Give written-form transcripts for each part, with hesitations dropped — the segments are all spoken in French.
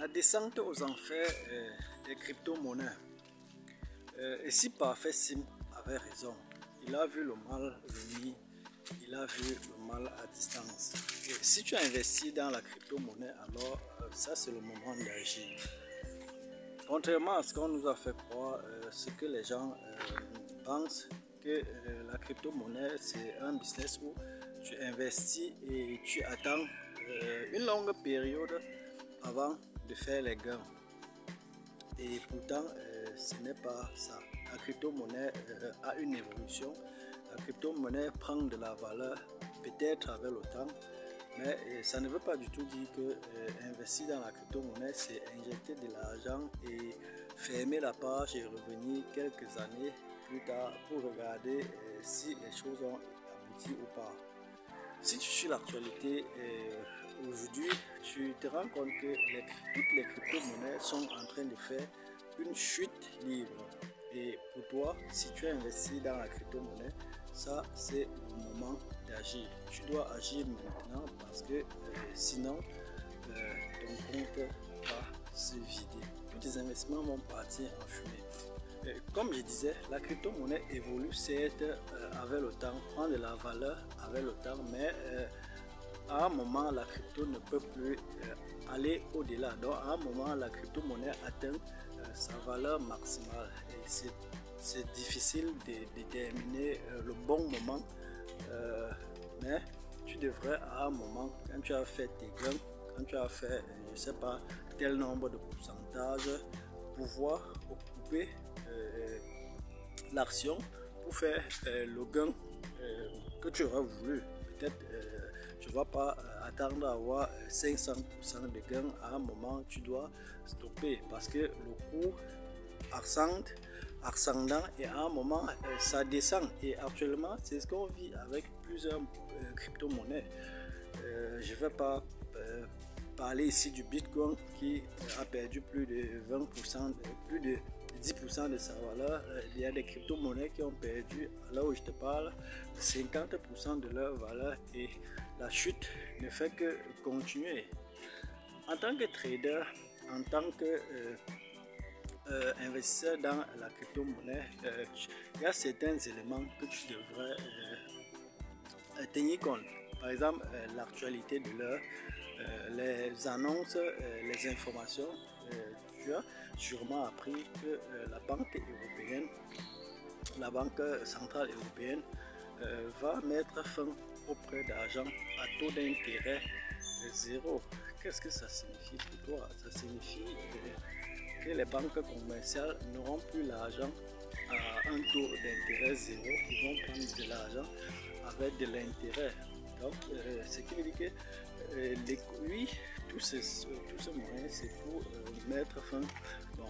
La descente aux enfers des crypto-monnaies. Et si Parfait Sim avait raison, il a vu le mal venir, il a vu le mal à distance. Et si tu investis dans la crypto-monnaie, alors ça c'est le moment d'agir. Contrairement à ce qu'on nous a fait croire, ce que les gens pensent que la crypto-monnaie c'est un business où tu investis et tu attends une longue période avant de faire les gains. Et pourtant, ce n'est pas ça. La crypto-monnaie a une évolution. La crypto-monnaie prend de la valeur, peut-être avec le temps, mais ça ne veut pas du tout dire que investir dans la crypto-monnaie, c'est injecter de l'argent et fermer la page et revenir quelques années plus tard pour regarder si les choses ont abouti ou pas. Si tu suis l'actualité aujourd'hui, tu te rends compte que toutes les crypto-monnaies sont en train de faire une chute libre. Et pour toi, si tu investis dans la crypto-monnaie, ça c'est le moment d'agir. Tu dois agir maintenant parce que sinon ton compte va se vider. Tous tes investissements vont partir en fumée. Comme je disais, la crypto-monnaie évolue certes avec le temps, prend de la valeur avec le temps, mais à un moment la crypto ne peut plus aller au-delà. Donc à un moment la crypto-monnaie atteint sa valeur maximale et c'est difficile de déterminer le bon moment, mais tu devrais à un moment, quand tu as fait tes gains, quand tu as fait je sais pas tel nombre de pourcentage, pouvoir occuper l'action pour faire le gain que tu aurais voulu. Peut-être tu ne vas pas attendre à avoir 500% de gain. À un moment tu dois stopper parce que le cours ascendant et à un moment ça descend, et actuellement c'est ce qu'on vit avec plusieurs crypto-monnaies. Je ne vais pas parler ici du Bitcoin qui a perdu plus de 20%, plus de 10% de sa valeur. Il y a des crypto-monnaies qui ont perdu, là où je te parle, 50% de leur valeur, et la chute ne fait que continuer. En tant que trader, en tant que investisseur dans la crypto-monnaie, il y a certains éléments que tu devrais tenir compte. Par exemple, l'actualité de l'heure, les annonces, les informations. Tu as sûrement appris que la Banque européenne, la Banque centrale européenne, va mettre fin au prêt d'argent à taux d'intérêt zéro. Qu'est-ce que ça signifie pour toi? Ça signifie que les banques commerciales n'auront plus l'argent à un taux d'intérêt zéro. Ils vont prendre de l'argent avec de l'intérêt. Donc, ce qui veut dire que lui, tous ces moyens, c'est pour mettre fin. Bon,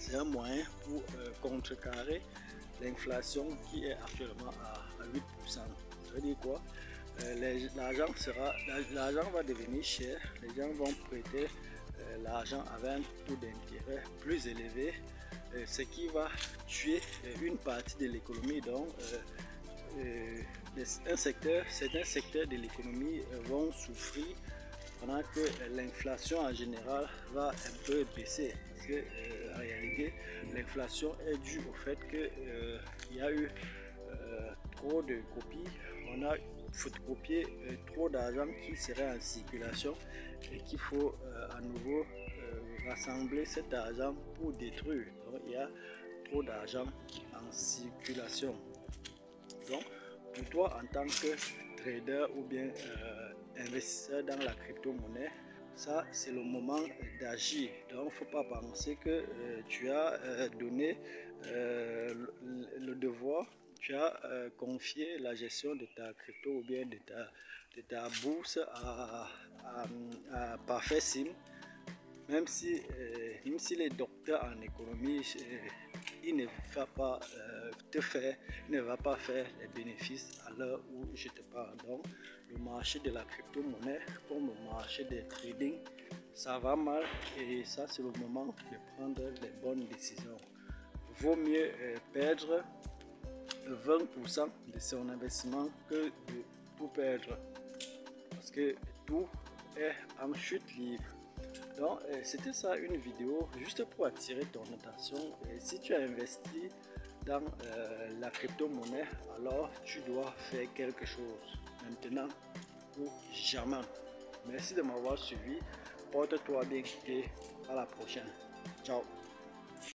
c'est un moyen pour contrecarrer l'inflation qui est actuellement à 8%. Ça veut dire quoi? L'argent va devenir cher. Les gens vont prêter l'argent avec un taux d'intérêt plus élevé, ce qui va tuer une partie de l'économie. Donc, certains secteurs de l'économie vont souffrir pendant que l'inflation en général va un peu baisser, parce que en réalité l'inflation est due au fait qu'il y a eu trop de copies. On a photocopié trop d'argent qui serait en circulation et qu'il faut à nouveau rassembler cet argent pour détruire. Donc il y a trop d'argent en circulation. Donc pour toi en tant que trader ou bien investisseur dans la crypto-monnaie, ça c'est le moment d'agir. Donc il ne faut pas penser que tu as donné le devoir, tu as confié la gestion de ta crypto ou bien de ta bourse à Parfait Sim. Même si les docteurs en économie, il ne va pas faire les bénéfices à l'heure où je te parle. Donc, le marché de la crypto-monnaie, comme le marché des trading, ça va mal, et ça c'est le moment de prendre les bonnes décisions. Vaut mieux perdre 20% de son investissement que de tout perdre, parce que tout est en chute libre. Donc c'était ça, une vidéo juste pour attirer ton attention. Et si tu as investi dans la crypto-monnaie, alors tu dois faire quelque chose maintenant ou jamais. Merci de m'avoir suivi, porte-toi bien et à la prochaine. Ciao.